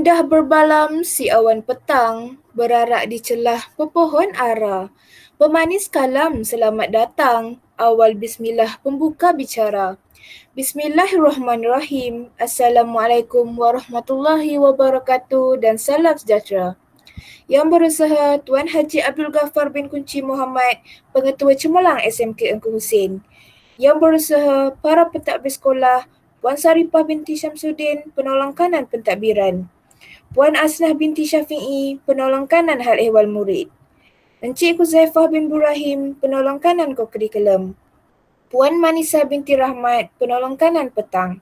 Indah berbalam si awan petang, berarak di celah pepohon ara. Pemanis kalam selamat datang, awal bismillah pembuka bicara. Bismillahirrahmanirrahim. Assalamualaikum warahmatullahi wabarakatuh dan salam sejahtera. Yang berusaha Tuan Haji Abdul Ghaffar bin Kunci Muhammad, Pengetua Cemerlang SMK Engku Husin. Yang berusaha para pentadbir sekolah, Puan Saripah binti Syamsuddin, Penolong Kanan Pentadbiran. Puan Asnah binti Syafi'i, Penolong Kanan Hal Ehwal Murid. Encik Huzaifah bin Burahim, Penolong Kanan Kokurikulum. Puan Manisa binti Rahmat, Penolong Kanan Petang.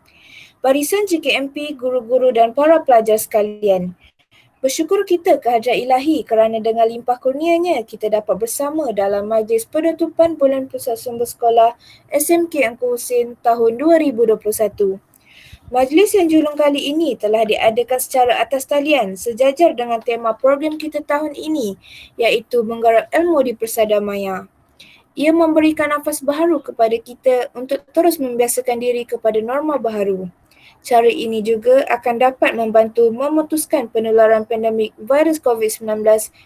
Barisan JKMP, guru-guru dan para pelajar sekalian. Bersyukur kita kehadrat ilahi kerana dengan limpah kurnianya kita dapat bersama dalam majlis penutupan bulan pusat sumber sekolah SMK Engku Husin tahun 2021. Majlis yang julung kali ini telah diadakan secara atas talian sejajar dengan tema program kita tahun ini, iaitu menggarap ilmu di Persada Maya. Ia memberikan nafas baharu kepada kita untuk terus membiasakan diri kepada norma baharu. Cara ini juga akan dapat membantu memutuskan penularan pandemik virus COVID-19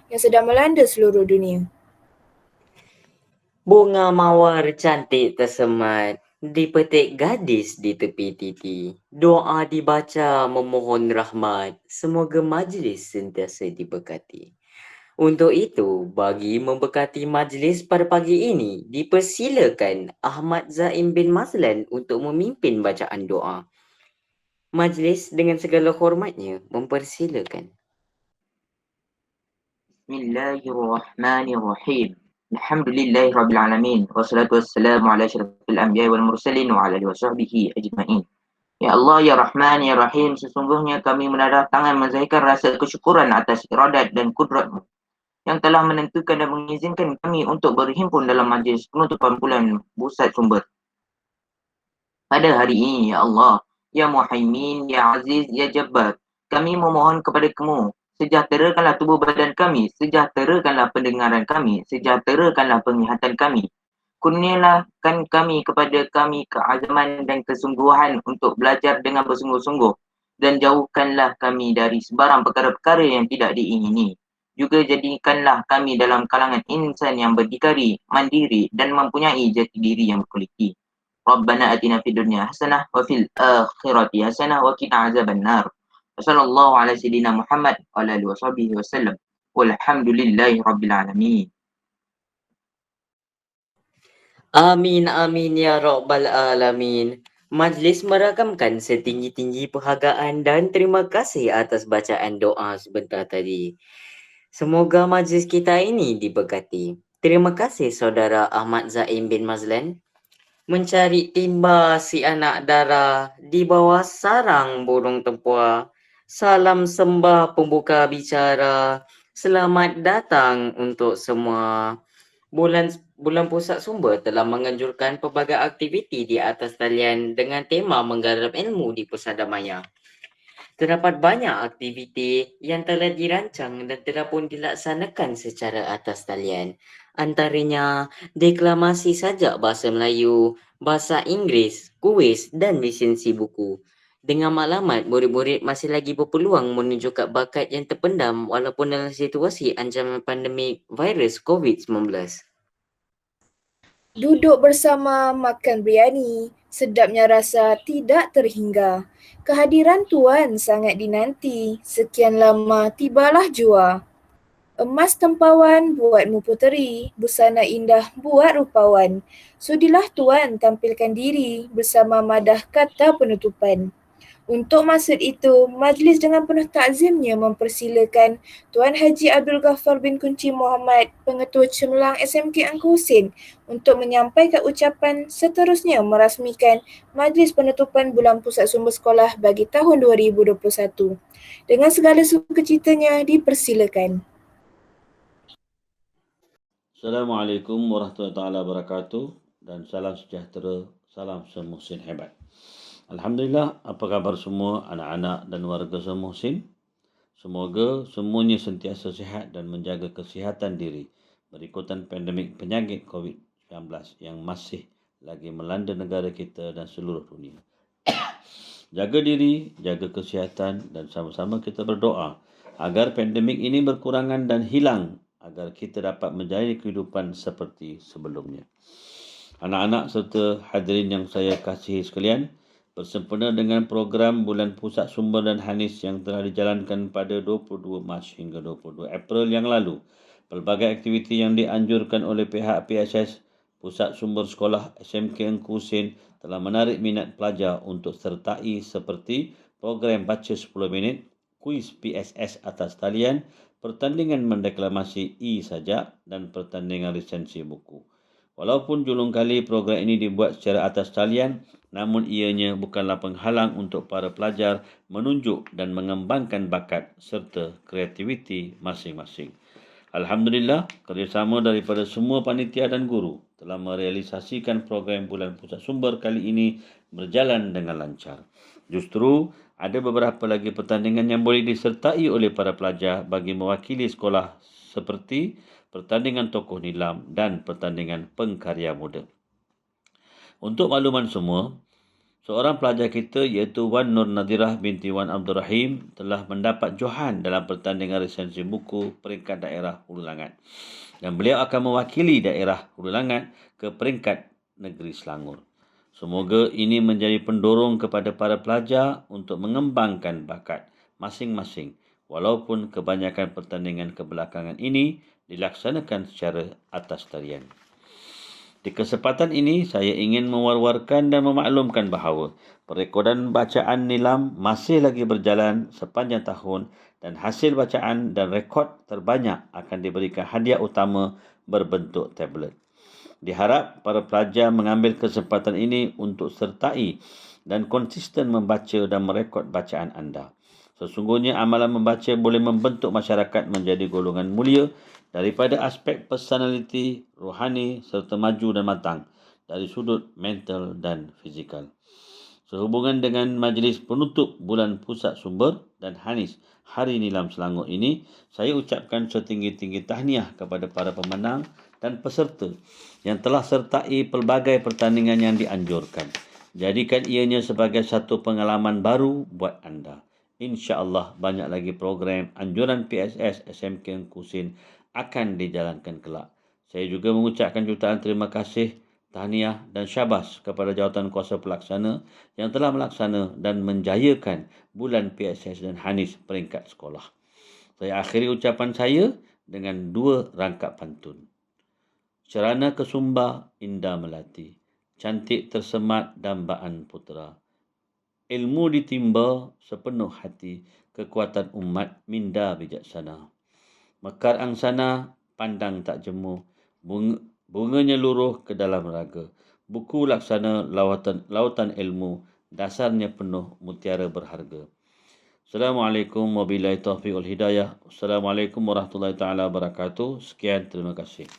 yang sedang melanda seluruh dunia. Bunga mawar cantik tersemat, dipetik gadis di tepi titi. Doa dibaca memohon rahmat, semoga majlis sentiasa diberkati. Untuk itu, bagi memberkati majlis pada pagi ini, dipersilakan Ahmad Zaim bin Mazlan untuk memimpin bacaan doa. Majlis dengan segala hormatnya mempersilakan. Bismillahirrahmanirrahim. Alhamdulillahi Rabbil Alamin. Wassalatu wassalamu ala asyrafil anbiya wal mursalin wa ala alihi wa sahbihi ajma'in. Ya Allah, Ya Rahman, Ya Rahim, sesungguhnya kami menadah tangan menzahirkan rasa kesyukuran atas iradat dan kudratmu yang telah menentukan dan mengizinkan kami untuk berhimpun dalam majlis penutupan bulan pusat sumber. Pada hari ini, Ya Allah, Ya Muhaimin, Ya Aziz, Ya Jabbar, kami memohon kepada Kamu, sejahterakanlah tubuh badan kami, sejahterakanlah pendengaran kami, sejahterakanlah penglihatan kami. Kurniakan kami kepada kami keazaman dan kesungguhan untuk belajar dengan bersungguh-sungguh, dan jauhkanlah kami dari sebarang perkara-perkara yang tidak diingini. Juga jadikanlah kami dalam kalangan insan yang berdikari, mandiri dan mempunyai jati diri yang berkualiti. Rabbana atina fid dunya hasanah wa fil akhirati hasanah wa qina azabannar. Wassallallahu ala sayyidina Muhammad wa ala alihi washabihi wasallam. Walhamdulillahi rabbil alamin. Amin, amin ya Rabbal Alamin. Majlis merakamkan setinggi-tinggi penghargaan dan terima kasih atas bacaan doa sebentar tadi. Semoga majlis kita ini diberkati. Terima kasih saudara Ahmad Zaim bin Mazlan. Mencari timba si anak dara di bawah sarang burung tempua. Salam sembah pembuka bicara. Selamat datang untuk semua. Bulan Pusat Sumber telah menganjurkan pelbagai aktiviti di atas talian dengan tema menggarap ilmu di Persada Maya. Terdapat banyak aktiviti yang telah dirancang dan telah pun dilaksanakan secara atas talian. Antaranya deklamasi sajak bahasa Melayu, bahasa Inggeris, kuis dan lisensi buku. Dengan maklumat, murid-murid masih lagi berpeluang menunjukkan bakat yang terpendam walaupun dalam situasi ancaman pandemik virus COVID-19. Duduk bersama makan biryani, sedapnya rasa tidak terhingga. Kehadiran Tuan sangat dinanti, sekian lama tibalah jua. Emas tempawan buatmu puteri, busana indah buat rupawan. Sudilah Tuan tampilkan diri bersama madah kata penutupan. Untuk maksud itu, majlis dengan penuh takzimnya mempersilakan Tuan Haji Abdul Ghaffar bin Kunci Muhammad, Pengetua Cemerlang SMK Engku Husin untuk menyampaikan ucapan seterusnya merasmikan majlis penutupan bulan pusat sumber sekolah bagi tahun 2021. Dengan segala sukacitanya dipersilakan. Assalamualaikum warahmatullahi wabarakatuh dan salam sejahtera, salam semuhsin hebat. Alhamdulillah, apa khabar semua anak-anak dan warga semuhsin? Semoga semuanya sentiasa sihat dan menjaga kesihatan diri berikutan pandemik penyakit COVID-19 yang masih lagi melanda negara kita dan seluruh dunia. Jaga diri, jaga kesihatan dan sama-sama kita berdoa agar pandemik ini berkurangan dan hilang agar kita dapat menjalani kehidupan seperti sebelumnya. Anak-anak serta hadirin yang saya kasihi sekalian, bersempena dengan program Bulan Pusat Sumber dan Hanis yang telah dijalankan pada 22 Mac hingga 22 April yang lalu, pelbagai aktiviti yang dianjurkan oleh pihak PSS, Pusat Sumber Sekolah SMK Engku Husin telah menarik minat pelajar untuk sertai seperti program baca 10 minit, kuis PSS atas talian, pertandingan mendeklamasi e-sajak dan pertandingan resensi buku. Walaupun julung kali program ini dibuat secara atas talian, namun ianya bukanlah penghalang untuk para pelajar menunjuk dan mengembangkan bakat serta kreativiti masing-masing. Alhamdulillah, kerjasama daripada semua panitia dan guru telah merealisasikan program Bulan Pusat Sumber kali ini berjalan dengan lancar. Justru, ada beberapa lagi pertandingan yang boleh disertai oleh para pelajar bagi mewakili sekolah seperti pertandingan tokoh nilam dan pertandingan pengkarya muda. Untuk makluman semua, seorang pelajar kita iaitu Wan Nur Nadirah binti Wan Abdul Rahim telah mendapat johan dalam pertandingan resensi buku peringkat daerah Hulu Langat. Dan beliau akan mewakili daerah Hulu Langat ke peringkat negeri Selangor. Semoga ini menjadi pendorong kepada para pelajar untuk mengembangkan bakat masing-masing, walaupun kebanyakan pertandingan kebelakangan ini dilaksanakan secara atas talian. Di kesempatan ini, saya ingin mewar-warkan dan memaklumkan bahawa perekodan bacaan nilam masih lagi berjalan sepanjang tahun dan hasil bacaan dan rekod terbanyak akan diberikan hadiah utama berbentuk tablet. Diharap para pelajar mengambil kesempatan ini untuk sertai dan konsisten membaca dan merekod bacaan anda. Sesungguhnya amalan membaca boleh membentuk masyarakat menjadi golongan mulia daripada aspek personaliti, rohani serta maju dan matang dari sudut mental dan fizikal. Sehubungan dengan majlis penutup Bulan Pusat Sumber dan Hanis Hari Nilam Selangor ini, saya ucapkan setinggi-tinggi tahniah kepada para pemenang dan peserta yang telah sertai pelbagai pertandingan yang dianjurkan. Jadikan ianya sebagai satu pengalaman baru buat anda. InsyaAllah banyak lagi program anjuran PSS SMK Engku Husin akan dijalankan kelak. Saya juga mengucapkan jutaan terima kasih, tahniah dan syabas kepada jawatan kuasa pelaksana yang telah melaksana dan menjayakan Bulan PSS dan Hanis peringkat sekolah. Saya akhiri ucapan saya dengan dua rangkap pantun. Cerana kesumba indah melati, cantik tersemat dambaan putera. Ilmu ditimba sepenuh hati, kekuatan umat minda bijaksana. Mekar angsana, pandang tak jemu, bunganya luruh ke dalam raga. Buku laksana lautan ilmu, dasarnya penuh mutiara berharga. Assalamualaikum wabillahi taufiq wal hidayah. Assalamualaikum warahmatullahi taala wabarakatuh. Sekian, terima kasih.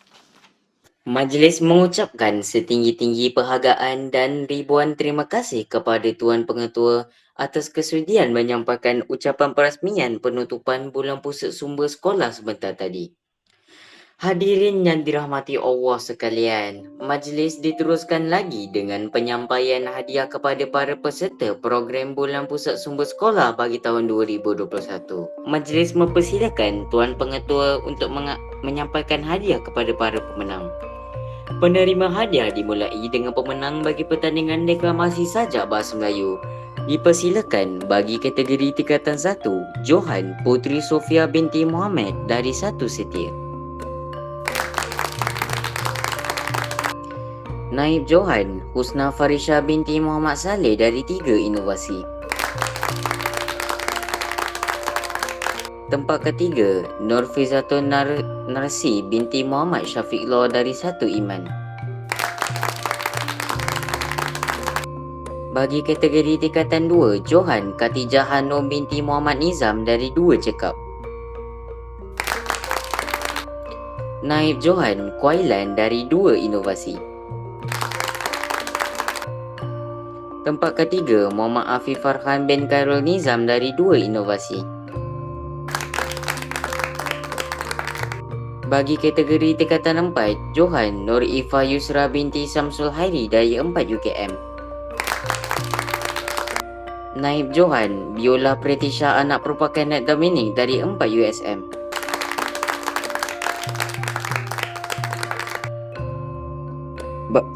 Majlis mengucapkan setinggi-tinggi penghargaan dan ribuan terima kasih kepada Tuan Pengetua atas kesudian menyampaikan ucapan perasmian penutupan Bulan Pusat Sumber Sekolah sebentar tadi. Hadirin yang dirahmati Allah sekalian, majlis diteruskan lagi dengan penyampaian hadiah kepada para peserta program Bulan Pusat Sumber Sekolah bagi tahun 2021. Majlis mempersilakan Tuan Pengetua untuk menyampaikan hadiah kepada para pemenang. Penerima hadiah dimulai dengan pemenang bagi pertandingan deklamasi sajak bahasa Melayu. Dipersilakan bagi kategori tingkatan 1, Johan Putri Sofia binti Muhammad dari 1 Setia. Naib Johan Husna Farisha binti Muhammad Saleh dari 3 Inovasi. Tempat ketiga, Nurfizatun Narsi binti Muhammad Syafiqullah dari 1 Iman. Bagi kategori tingkatan 2, Johan Katijah Hanum binti Muhammad Nizam dari 2 Cekap. Naib Johan Kuailan dari 2 Inovasi. Tempat ketiga, Muhammad Afif Farhan bin Khairul Nizam dari 2 Inovasi. Bagi kategori tingkatan 4, Johan Nur Ifa Yusra binti Samsul Hairi dari 4 UKM. Naib Johan Biola Pretisha anak perempuan Kenneth Dominic dari 4 USM.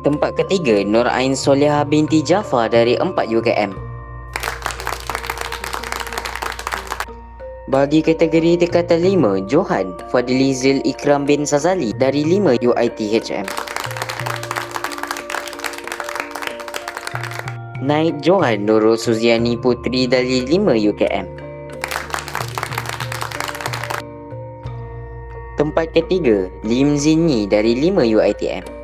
Tempat ketiga Nur Ain Soleha binti Jafar dari 4 UKM. Bagi kategori tingkatan 5, Johan Fadli Zil Ikram bin Sazali dari 5 UiTHM. Naib Johan Nurul Suziani Putri dari 5 UKM. Tempat ketiga, Lim Zinyi dari 5 UiTM.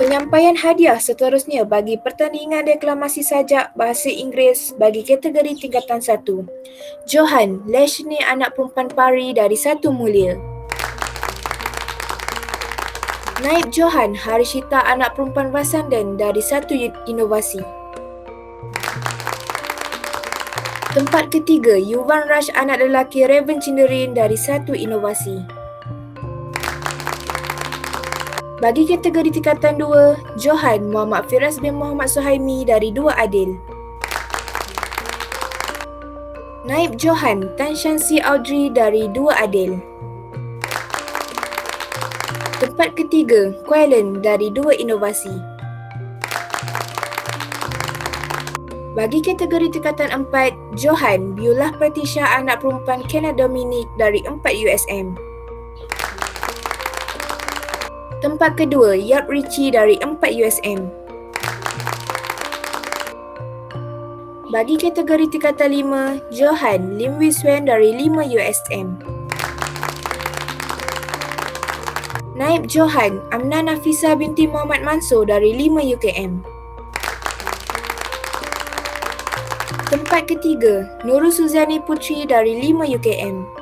Penyampaian hadiah seterusnya bagi pertandingan deklamasi sajak bahasa Inggeris bagi kategori tingkatan 1. Johan Leshni anak perempuan Pari dari 1 Mulia. Naib Johan Harishita anak perempuan Vasandan dari 1 Inovasi. Tempat ketiga, Yuvan Raj anak lelaki Raven Cinderin dari 1 Inovasi. Bagi kategori tingkatan 2, Johan Muhammad Firas bin Muhammad Suhaimi dari 2 Adil. Naib Johan Tan Shansi Audrey dari 2 Adil. Tempat ketiga, Kuelen dari 2 Inovasi. Bagi kategori tingkatan 4, Johan Biola Pretisha anak perempuan Kenneth Dominic dari 4 USM. Tempat kedua, Yap Richie dari 4 USM. Bagi kategori tingkatan 5, Johan Lim Wiswen dari 5 USM. Naib Johan Amna Nafisa binti Muhammad Mansur dari 5 UKM. Tempat ketiga, Nurul Suzani Putri dari 5 UKM.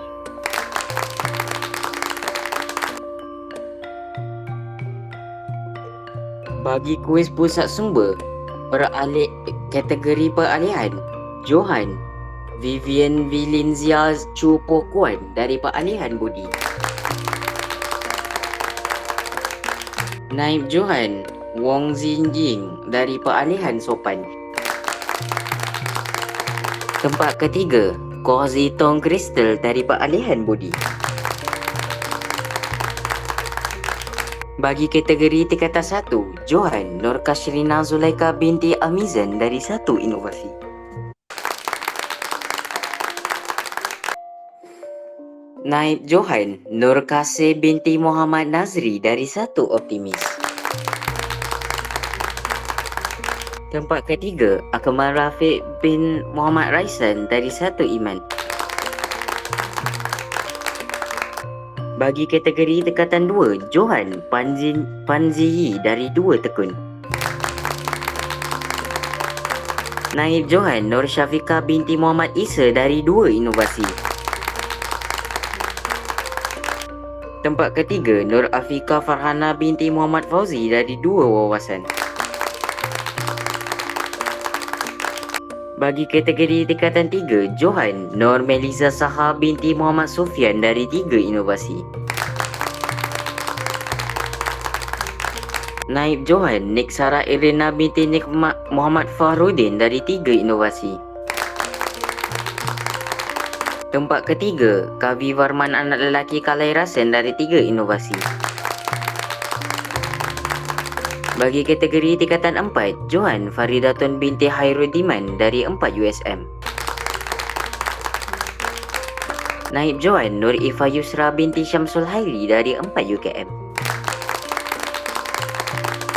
Bagi kuis pusat sumber kategori peralihan, Johan Vivian Vilinzia Chu Po Kuan dari peralihan budi. Naib Johan Wong Zinjing dari peralihan sopan. Tempat ketiga, Koh Zitong Crystal dari peralihan budi. Bagi kategori tingkatan 1, Johan Nur Kashrina Zulaika binti Amizan dari 1 Inovasi. Naib Johan Nur Kasih binti Muhammad Nazri dari 1 Optimis. Tempat ketiga, Akmal Rafiq bin Muhammad Raisan dari 1 Iman. Bagi kategori tingkatan 2, Johan Panziyi dari 2 Tekun. Naib Johan Nur Syafiqah binti Muhammad Isa dari 2 Inovasi. Tempat ketiga, Nur Afika Farhana binti Muhammad Fauzi dari 2 Wawasan. Bagi kategori tingkatan 3, Johan Nur Melisa Saha binti Muhammad Sufyan dari 3 Inovasi. Naib Johan Nik Sarah Irina binti Nikmat Muhammad Fahrudin dari 3 Inovasi. Tempat ketiga, Kavi Warman anak lelaki Kalai Rasen dari 3 Inovasi. Bagi kategori tingkatan 4, Johan Faridatun binti Hairudiman dari 4 USM. Naib Johan Nur Ifa Yusra binti Syamsul Hairi dari 4 UKM.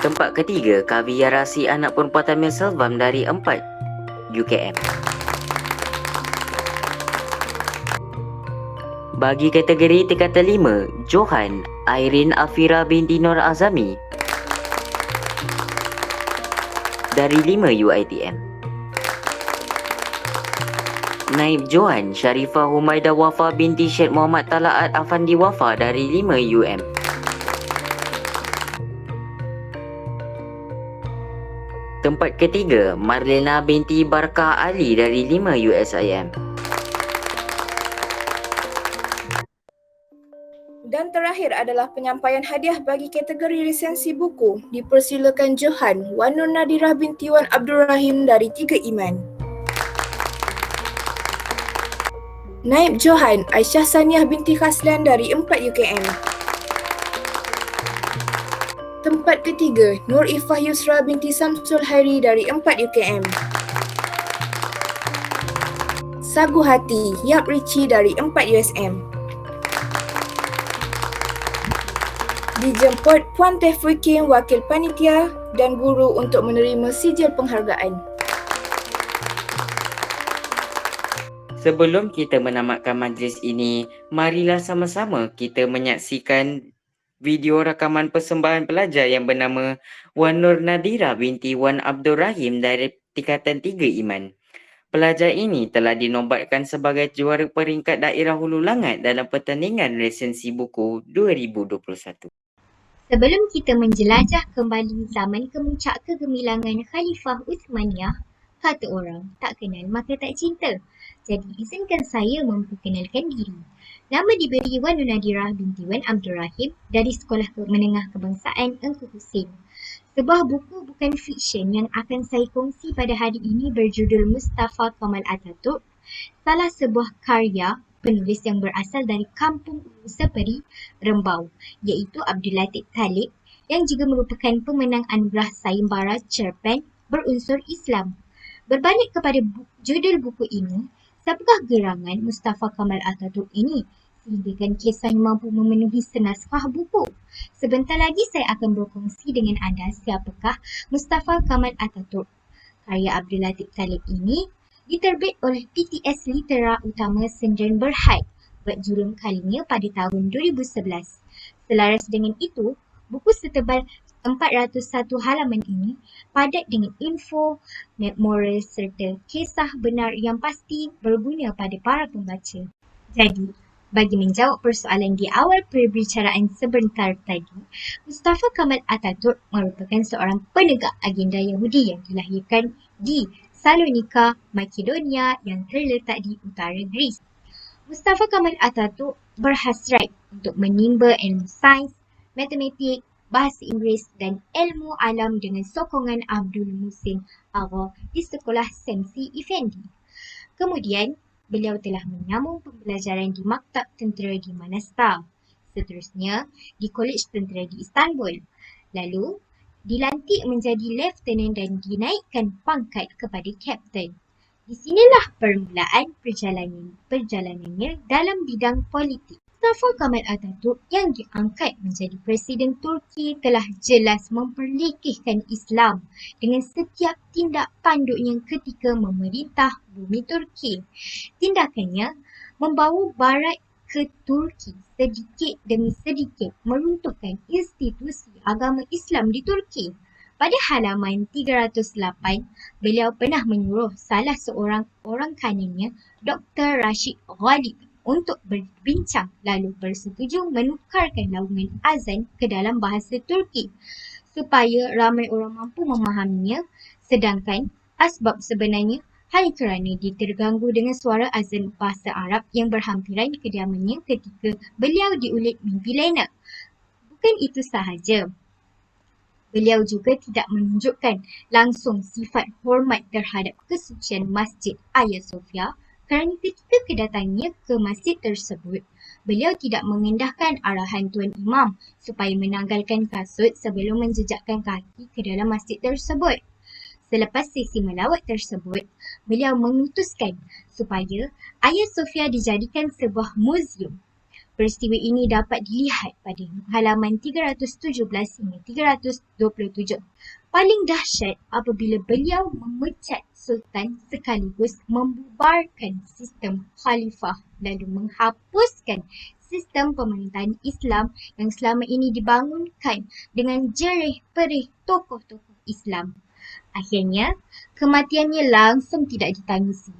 Tempat ketiga, Kavi Yarasi anak perempuan Tamil Selvam dari 4 UKM. Bagi kategori tingkatan 5, Johan Airin Afira binti Nur Azami dari 5 UiTM. Naib Johan Sharifah Humaida Wafa binti Syed Muhammad Talaat Afandi Wafa dari 5 UM. Tempat ketiga, Marlena binti Barkah Ali dari 5 USIM. Dan terakhir adalah penyampaian hadiah bagi kategori resensi buku. Dipersilakan Johan, Wan Nur Nadirah binti Wan Abdul Rahim dari 3 Iman. Naib Johan, Aisyah Saniah binti Khaslan dari 4 UKM. Tempat ketiga, Nur Ifah Yusra binti Samsul Hairi dari 4 UKM. Sagu Hati, Yap Rici dari 4 USM. Dijemput Puan Tefwikin, Wakil Panitia dan Guru untuk menerima sijil penghargaan. Sebelum kita menamatkan majlis ini, marilah sama-sama kita menyaksikan video rakaman persembahan pelajar yang bernama Wan Nur Nadirah binti Wan Abdul Rahim dari tingkatan 3 Iman. Pelajar ini telah dinobatkan sebagai juara peringkat daerah Hulu Langat dalam pertandingan resensi buku 2021. Sebelum kita menjelajah kembali zaman kemuncak kegemilangan Khalifah Uthmaniyah, kata orang, tak kenal maka tak cinta. Jadi izinkan saya memperkenalkan diri. Nama diberi Wan Nur Nadirah binti Wan Abdul Rahim dari Sekolah Menengah Kebangsaan Engku Hussein. Sebuah buku bukan fiksyen yang akan saya kongsi pada hari ini berjudul Mustafa Kamal Atatürk, salah sebuah karya penulis yang berasal dari kampung Ulu Seperi, Rembau, iaitu Abdul Latif Talib yang juga merupakan pemenang anugerah sayembara cerpen berunsur Islam. Berbalik kepada judul buku ini, siapakah gerangan Mustafa Kamal Atatürk ini? Sehinggakan kisahnya mampu memenuhi senaskah buku. Sebentar lagi saya akan berkongsi dengan anda siapakah Mustafa Kamal Atatürk. Karya Abdul Latif Talib ini diterbit oleh PTS Litera Utama Sendirian Berhad berjulur kalinya pada tahun 2011. Selaras dengan itu, buku setebal 401 halaman ini padat dengan info, moral serta kisah benar yang pasti berguna pada para pembaca. Jadi, bagi menjawab persoalan di awal perbicaraan sebentar tadi, Mustafa Kamal Atatürk merupakan seorang penegak agenda Yahudi yang dilahirkan di Salonika, Makedonia yang terletak di utara Greece. Mustafa Kamal Atatürk berhasrat untuk menimba ilmu sains, matematik, bahasa Inggeris dan ilmu alam dengan sokongan Abdul Muhsin Agha di Sekolah Semsi Effendi. Kemudian, beliau telah menyambung pembelajaran di Maktab Tentera di Manastah. Seterusnya, di Kolej Tentera di Istanbul. Lalu, dilantik menjadi Lieutenant dan dinaikkan pangkat kepada Kapten. Di sinilah permulaan perjalanannya dalam bidang politik. Mustafa Kamal Atatürk yang diangkat menjadi Presiden Turki telah jelas memperlekehkan Islam dengan setiap tindak tanduknya ketika memerintah bumi Turki. Tindakannya membawa Barat ke Turki sedikit demi sedikit meruntuhkan institusi agama Islam di Turki. Pada halaman 308, beliau pernah menyuruh salah seorang orang kanannya, Dr. Rashid Ghalib, untuk berbincang lalu bersetuju menukarkan laungan azan ke dalam bahasa Turki supaya ramai orang mampu memahaminya, sedangkan asbab sebenarnya hanya kerana dia terganggu dengan suara azan bahasa Arab yang berhampiran kediamannya ketika beliau diulit mimpi lena. Bukan itu sahaja. Beliau juga tidak menunjukkan langsung sifat hormat terhadap kesucian Masjid Hagia Sophia kerana ketika kedatangannya ke masjid tersebut, beliau tidak mengendahkan arahan Tuan Imam supaya menanggalkan kasut sebelum menjejakkan kaki ke dalam masjid tersebut. Selepas sesi melawat tersebut, beliau memutuskan supaya Hagia Sophia dijadikan sebuah muzium. Peristiwa ini dapat dilihat pada halaman 317 hingga 327. Paling dahsyat apabila beliau memecat Sultan sekaligus membubarkan sistem khalifah lalu menghapuskan sistem pemerintahan Islam yang selama ini dibangunkan dengan jerih perih tokoh-tokoh Islam. Akhirnya, kematiannya langsung tidak ditangisi.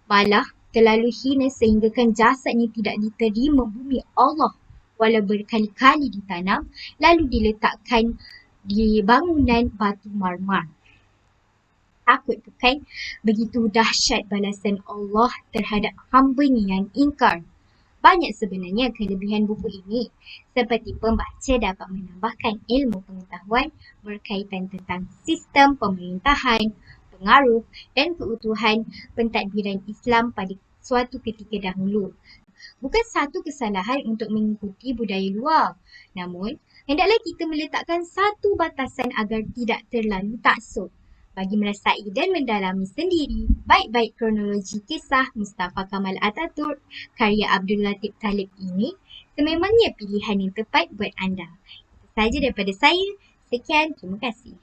Malah terlalu hina sehinggakan jasadnya tidak diterima bumi Allah walau berkali-kali ditanam lalu diletakkan di bangunan batu marmar. Takut bukan? Begitu dahsyat balasan Allah terhadap hamba-Nya yang ingkar. Banyak sebenarnya kelebihan buku ini, seperti pembaca dapat menambahkan ilmu pengetahuan berkaitan tentang sistem pemerintahan, pengaruh dan keutuhan pentadbiran Islam pada suatu ketika dahulu. Bukan satu kesalahan untuk mengikuti budaya luar. Namun, hendaklah kita meletakkan satu batasan agar tidak terlalu taksub. Bagi merasai dan mendalami sendiri baik-baik kronologi kisah Mustafa Kamal Ataturk karya Abdul Latif Talib ini sememangnya pilihan yang tepat buat anda. Itu sahaja daripada saya. Sekian, terima kasih.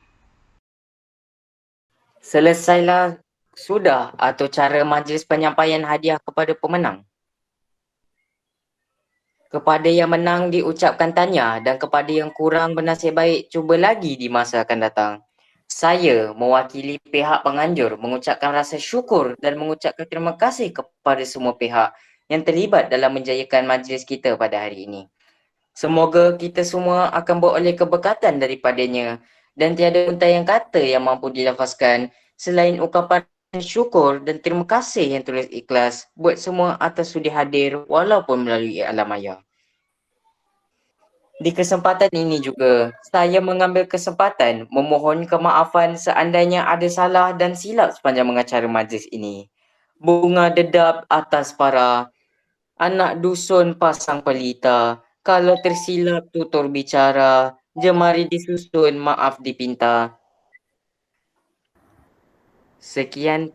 Selesailah sudah atau cara majlis penyampaian hadiah kepada pemenang? Kepada yang menang diucapkan tahniah dan kepada yang kurang bernasib baik cuba lagi di masa akan datang. Saya mewakili pihak penganjur mengucapkan rasa syukur dan mengucapkan terima kasih kepada semua pihak yang terlibat dalam menjayakan majlis kita pada hari ini. Semoga kita semua akan beroleh keberkatan daripadanya dan tiada untayan kata yang mampu dilafazkan selain ucapan syukur dan terima kasih yang tulus ikhlas buat semua atas sudi hadir walaupun melalui alam maya. Di kesempatan ini juga, saya mengambil kesempatan memohon kemaafan seandainya ada salah dan silap sepanjang mengacara majlis ini. Bunga dedap atas para anak dusun pasang pelita, kalau tersilap tutur bicara, jemari disusun maaf dipinta. Sekian